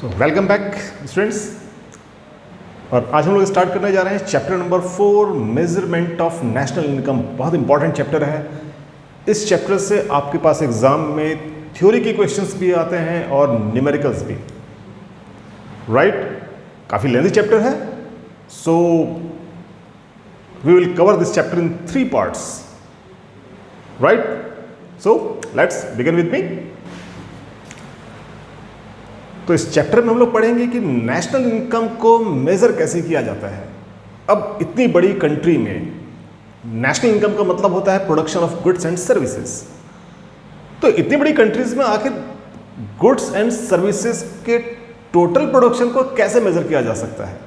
Welcome back students. और आज हम लोग स्टार्ट करने जा रहे हैं chapter number 4 measurement of national income. बहुत इंपॉर्टेंट चैप्टर है। इस चैप्टर से आपके पास एग्जाम में थ्योरी के क्वेश्चंस भी आते हैं और न्यूमेरिकल्स भी, राइट। काफ़ी लेंथी चैप्टर है, so we will cover this chapter in 3 parts, right. So let's begin with me. तो इस चैप्टर में हम लोग पढ़ेंगे कि नेशनल इनकम को मेजर कैसे किया जाता है। अब इतनी बड़ी कंट्री में नेशनल इनकम का मतलब होता है production of goods and services. तो इतनी बड़ी कंट्रीज में आखिर गुड्स एंड सर्विसेज के टोटल प्रोडक्शन को कैसे मेजर किया जा सकता है,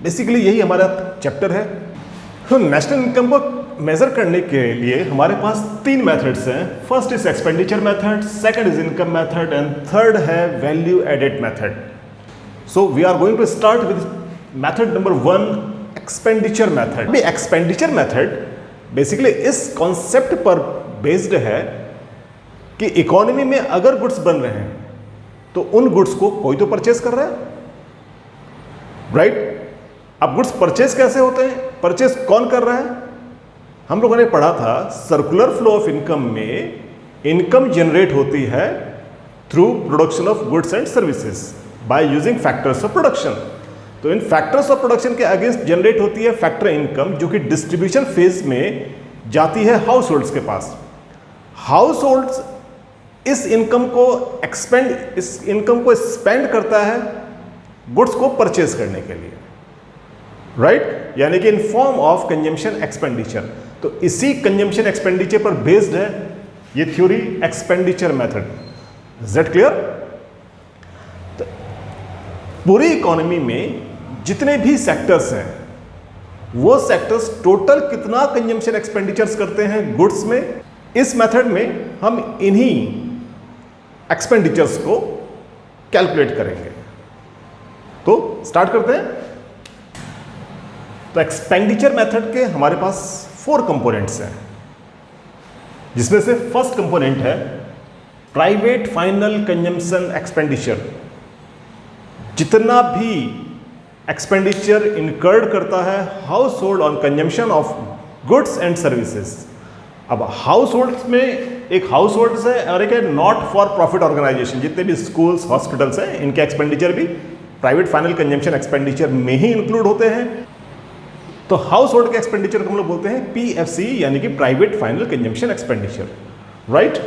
बेसिकली यही हमारा चैप्टर है। तो नेशनल इनकम को मेजर करने के लिए हमारे पास 3 मेथड्स हैं। First is expenditure method, second is income method and third है value added method. So we are going to start with method number 1, expenditure method. Expenditure method basically इस concept पर बेस्ड है कि इकोनॉमी में अगर goods बन रहे हैं तो उन गुड्स को कोई तो परचेज कर रहा है, राइट। अब गुड्स परचेज कैसे होते हैं, परचेज कौन कर रहा है? हम लोगों ने पढ़ा था सर्कुलर फ्लो ऑफ इनकम में इनकम जनरेट होती है through production of goods and services by using factors of production. तो इन फैक्टर्स ऑफ प्रोडक्शन के अगेंस्ट जनरेट होती है फैक्टर इनकम, जो कि डिस्ट्रीब्यूशन फेज में जाती है हाउस होल्ड्स के पास। हाउस होल्ड्स इस इनकम को स्पेंड करता है गुड्स को परचेज करने के लिए, राइट, यानी कि in form of consumption expenditure. तो इसी कंजम्पशन एक्सपेंडिचर पर बेस्ड है ये theory expenditure method. Is that clear? तो पूरी इकोनॉमी में जितने भी सेक्टर्स हैं वो सेक्टर्स टोटल कितना कंजम्पशन एक्सपेंडिचर्स करते हैं गुड्स में, इस मेथड में हम इन्हीं एक्सपेंडिचर्स को कैलकुलेट करेंगे। तो स्टार्ट करते हैं। तो एक्सपेंडिचर मेथड के हमारे पास 4 कंपोनेंट्स हैं, जिसमें से फर्स्ट कंपोनेंट है प्राइवेट फाइनल कंजम्पशन एक्सपेंडिचर। जितना भी एक्सपेंडिचर इनकर्ड करता है house hold on consumption of goods and services. अब हाउस होल्ड्स में एक हाउस होल्ड्स है और एक है नॉट फॉर प्रॉफिट ऑर्गेनाइजेशन। जितने भी स्कूल्स हॉस्पिटल्स हैं इनके एक्सपेंडिचर भी प्राइवेट फाइनल कंजम्पशन एक्सपेंडिचर में ही इंक्लूड होते हैं। तो हाउस होल्ड के एक्सपेंडिचर को हम लोग बोलते हैं PFC, यानी कि private final consumption expenditure, right.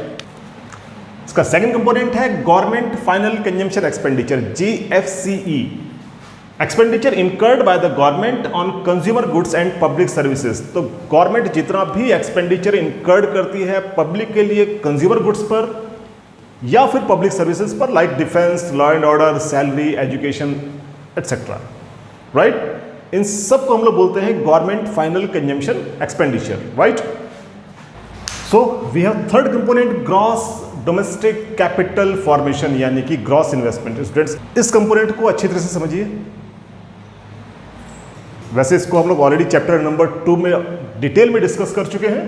इसका सेकंड कंपोनेंट है government final consumption expenditure, GFCE, expenditure incurred by the government on consumer goods and public services. तो गवर्नमेंट जितना भी एक्सपेंडिचर इनकर्ड करती है पब्लिक के लिए कंज्यूमर गुड्स पर या फिर पब्लिक सर्विसेज पर, like defence, law and order, salary, education etcetera, right. इन सब को हम लोग बोलते हैं government final consumption expenditure, right. So we have third component gross domestic capital formation, यानी कि ग्रॉस इन्वेस्टमेंट। स्टूडेंट्स इस कंपोनेंट को अच्छी तरह से समझिए। वैसे इसको हम लोग ऑलरेडी चैप्टर नंबर 2 में डिटेल में डिस्कस कर चुके हैं।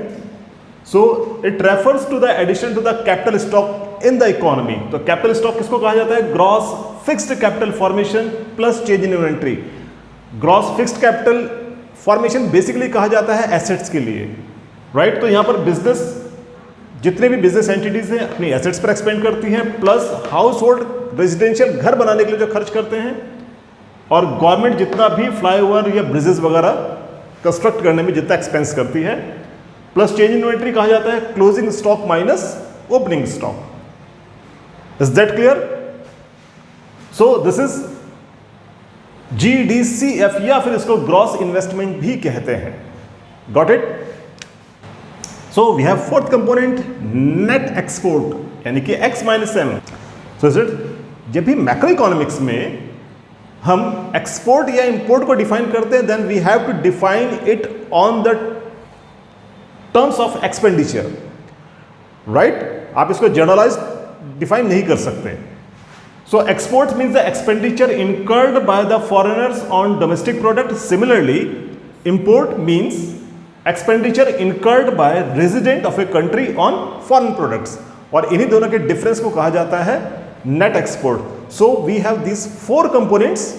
So it refers to the addition to the capital stock in the economy. तो कैपिटल स्टॉक किसको कहा जाता है? Gross fixed capital formation plus change in inventory. Gross fixed capital formation basically कहा जाता है एसेट्स के लिए, राइट। तो यहां पर बिजनेस, जितने भी बिजनेस एंटिटीज हैं अपनी एसेट्स पर एक्सपेंड करती हैं, प्लस हाउस होल्ड रेजिडेंशियल घर बनाने के लिए जो खर्च करते हैं, और गवर्नमेंट जितना भी फ्लाईओवर या ब्रिजेस वगैरह कंस्ट्रक्ट करने में जितना एक्सपेंस करती है, प्लस चेंज इन्वेंटरी कहा जाता है closing stock minus opening stock. Is that clear? So this is GDCF, या फिर इसको ग्रॉस इन्वेस्टमेंट भी कहते हैं। Got it? So we have fourth component net export, यानी कि X माइनस M। सो जब भी मैक्रो इकोनॉमिक्स में हम एक्सपोर्ट या इंपोर्ट को डिफाइन करते हैं, then we have to define it on the terms of expenditure, right. आप इसको जनरलाइज डिफाइन नहीं कर सकते। So exports means the expenditure incurred by the foreigners on domestic product. Similarly, import means expenditure incurred by resident of a country on foreign products. और इन्हीं दोनों के difference को कहा जाता है net export. So we have these 4 components.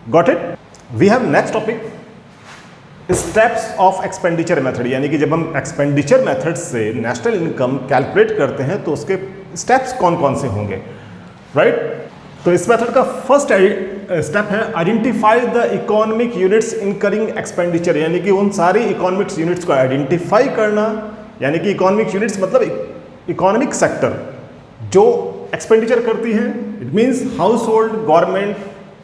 Got it? We have next topic, steps of expenditure method, यानी कि जब हम एक्सपेंडिचर मेथड से नेशनल इनकम कैलकुलेट करते हैं तो उसके स्टेप्स कौन कौन से होंगे, राइट? तो इस मेथड का फर्स्ट स्टेप है identify the economic units incurring expenditure, यानी कि उन सारी इकोनॉमिक यूनिट्स को आइडेंटिफाई करना, यानी कि इकोनॉमिक यूनिट्स मतलब इकोनॉमिक सेक्टर जो एक्सपेंडिचर करती है। It means house hold, government,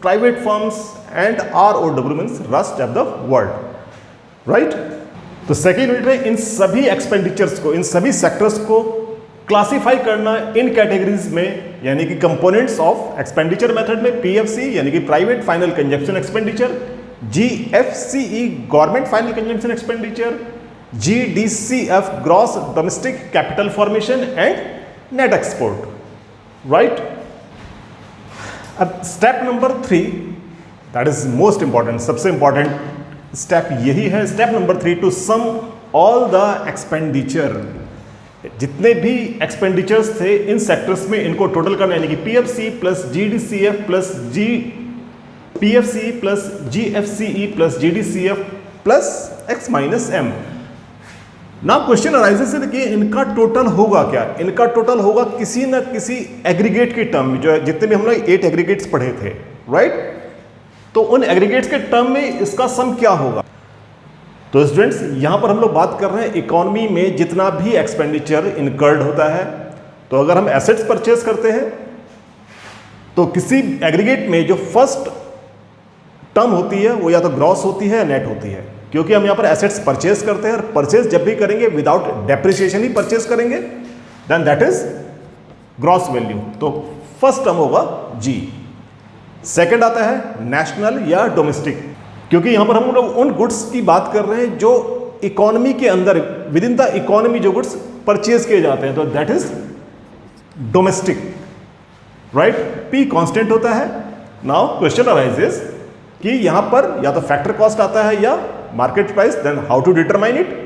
private firms and ROW means rest of the world, right? तो सेकेंड यूनिट में इन सभी एक्सपेंडिचर्स को, इन सभी सेक्टर्स को क्लासिफाई करना इन कैटेगरीज में, यानी कि कंपोनेंट्स ऑफ एक्सपेंडिचर मेथड में PFC यानी कि private final consumption expenditure, GFCE government final consumption expenditure, GDCF gross domestic capital formation and net export, right? अब step number 3 that is most important, सबसे important step यही है, step number 3 to sum all the expenditure, जितने भी expenditures थे इन sectors में इनको total करना, यानी कि PFC plus GDCF plus PFC plus GFCE plus GDCF plus X minus M। Now question arises है कि इनका टोटल होगा क्या? इनका टोटल होगा किसी न किसी एग्रीगेट की टर्म में, जो जितने भी हम लोग 8 एग्रीगेट्स पढ़े थे, राइट? तो उन एग्रीगेट्स के टर्म में इसका सम क्या होगा? तो स्टूडेंट्स यहां पर हम लोग बात कर रहे हैं इकोनॉमी में जितना भी एक्सपेंडिचर इनकर्ड होता है, तो अगर हम एसेट्स परचेज करते हैं तो किसी एग्रीगेट में जो फर्स्ट टर्म होती है वो या तो ग्रॉस होती है या नेट होती है, क्योंकि हम यहां पर एसेट्स परचेज करते हैं और परचेज जब भी करेंगे विदाउट डेप्रिसिएशन ही परचेज करेंगे, then that is gross value. तो फर्स्ट टर्म होगा G। सेकंड आता है नेशनल या डोमेस्टिक, क्योंकि यहां पर हम लोग उन गुड्स की बात कर रहे हैं जो इकोनॉमी के अंदर विद इन द इकोनॉमी जो गुड्स परचेज किए जाते हैं, तो that is domestic, right? P constant होता है। नाउ क्वेश्चन अराइजेस कि यहां पर या तो फैक्टर कॉस्ट आता है या market price, then how to determine it?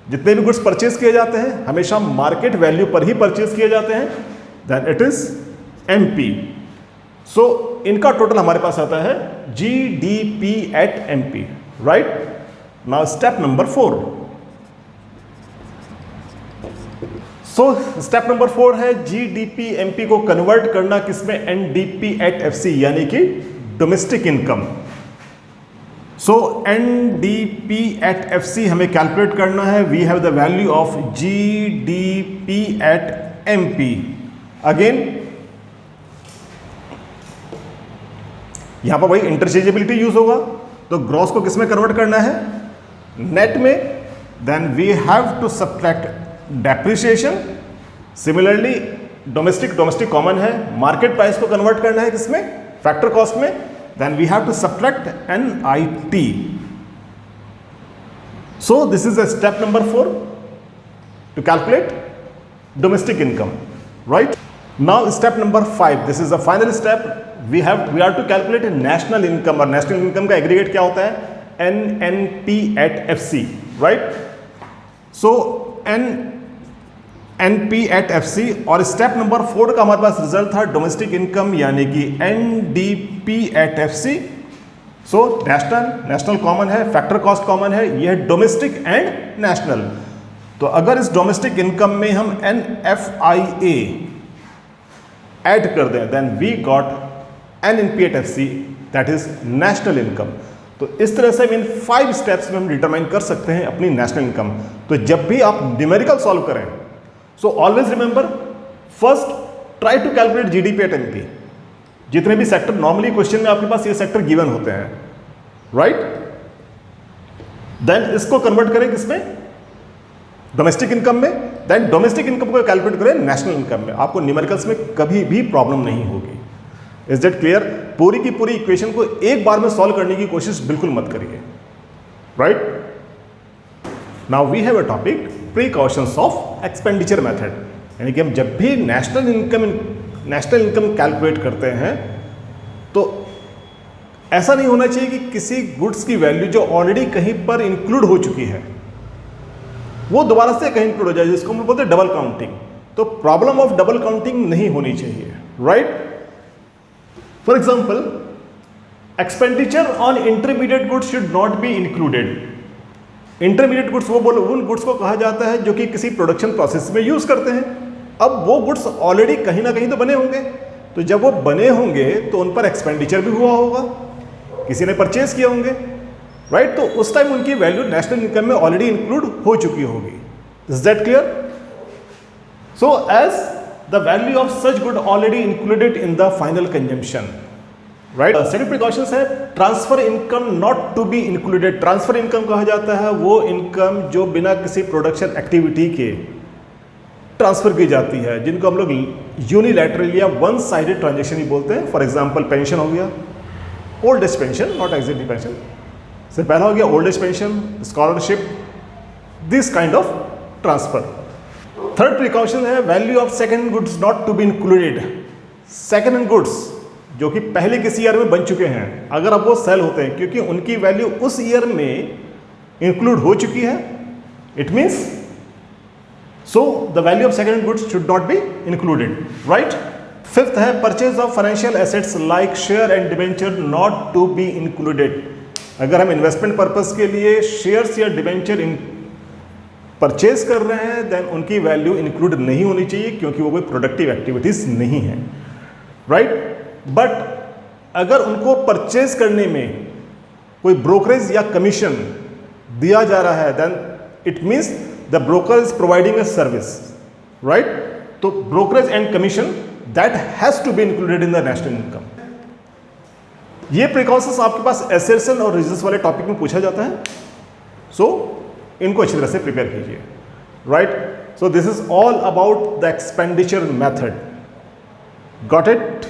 जितने भी गुड्स परचेज किए जाते हैं हमेशा मार्केट वैल्यू पर ही परचेज किए जाते हैं, देन इट इज MP। सो इनका टोटल हमारे पास आता है GDP at MP, right? Now step number 4। So step number 4 है GDP MP को कन्वर्ट करना किसमें? NDP at FC यानी कि domestic income. So NDP at FC हमें कैलकुलेट करना है। We have the value of GDP at MP। Again यहां पर वही इंटरचेंजेबिलिटी यूज होगा, तो ग्रॉस को किस में कन्वर्ट करना है? नेट में। Then we have to subtract depreciation. Similarly domestic common है, मार्केट प्राइस को कन्वर्ट करना है किसमें? फैक्टर कॉस्ट में। Then we have to subtract NIT। So this is a step number 4 to calculate domestic income, right? Now step number 5, this is the final step. We are to calculate national income, और national income का aggregate क्या होता है? NNP at FC, right? So NP at FC। और step number 4 का हमारे पास result था domestic income यानी कि NDP at FC। So national common है, फैक्टर कॉस्ट कॉमन है, यह है डोमेस्टिक एंड नेशनल। तो अगर इस डोमेस्टिक इनकम में हम NFIA ऐड कर दें, then we got NNP at FC, that is national income. तो इस तरह से इन 5 स्टेप्स में हम डिटरमाइन कर सकते हैं अपनी नेशनल इनकम। तो जब भी आप न्यूमेरिकल सॉल्व करें, so always remember first try to calculate GDP at MP। जितने भी सेक्टर नॉर्मली क्वेश्चन में आपके पास ये सेक्टर गिवन होते हैं, राइट? देन इसको कन्वर्ट करें किसमें? डोमेस्टिक इनकम में। देन डोमेस्टिक इनकम को कैलकुलेट करें नेशनल इनकम में। आपको न्यूमेरिकल्स में कभी भी प्रॉब्लम नहीं होगी। Is that clear? पूरी की पूरी इक्वेशन को एक बार में सॉल्व करने की कोशिश बिल्कुल मत करिए, right? Now we have a topic precautions of expenditure method, यानी कि हम जब भी नेशनल इनकम कैलकुलेट करते हैं तो ऐसा नहीं होना चाहिए कि किसी गुड्स की वैल्यू जो ऑलरेडी कहीं पर इंक्लूड हो चुकी है वो दोबारा से कहीं इंक्लूड हो जाए, जिसको हम बोलते हैं डबल काउंटिंग। तो प्रॉब्लम ऑफ डबल काउंटिंग नहीं होनी चाहिए, right? For example, expenditure on intermediate goods should not be included. Intermediate goods वो बोलो उन गुड्स को कहा जाता है जो कि किसी प्रोडक्शन प्रोसेस में यूज करते हैं। अब वो गुड्स ऑलरेडी कहीं ना कहीं तो बने होंगे, तो जब वो बने होंगे तो उन पर एक्सपेंडिचर भी हुआ होगा, किसी ने परचेज किए होंगे, राइट? तो उस टाइम उनकी वैल्यू नेशनल इनकम में ऑलरेडी इंक्लूड हो चुकी होगी। Is that clear? So as the value of such good already included in the final consumption, right? Second precautions है transfer income not to be included. Transfer income कहा जाता है वो income जो बिना किसी प्रोडक्शन एक्टिविटी के ट्रांसफर की जाती है, जिनको हम लोग यूनिलैटरल या वन साइडेड ट्रांजेक्शन ही बोलते हैं। फॉर एग्जांपल, पेंशन हो गया, old age pension, not executive pension से पहला हो गया old age pension, scholarship, this kind of transfer. Third precaution है value of second hand goods not to be included. Second hand goods जो कि पहले किसी ईयर में बन चुके हैं, अगर अब वो सेल होते हैं क्योंकि उनकी वैल्यू उस ईयर में इंक्लूड हो चुकी है, it means so the value of second hand goods should not be included, right? Fifth है purchase of financial assets like share and debenture not to be included. अगर हम इन्वेस्टमेंट पर्पस के लिए shares या debenture purchase कर रहे हैं then उनकी वैल्यू इंक्लूड नहीं होनी चाहिए क्योंकि वो कोई प्रोडक्टिव एक्टिविटीज नहीं है, राइट? बट अगर उनको परचेज करने में कोई ब्रोकरेज या कमीशन दिया जा रहा है then it means the broker is providing a service, right? तो brokerage and commission that has to be included in the national income. ये precautions आपके पास assertion और reasons वाले टॉपिक में पूछा जाता है, so इनको अच्छी तरह से प्रिपेयर कीजिए, right? So this is all about the expenditure method. Got it?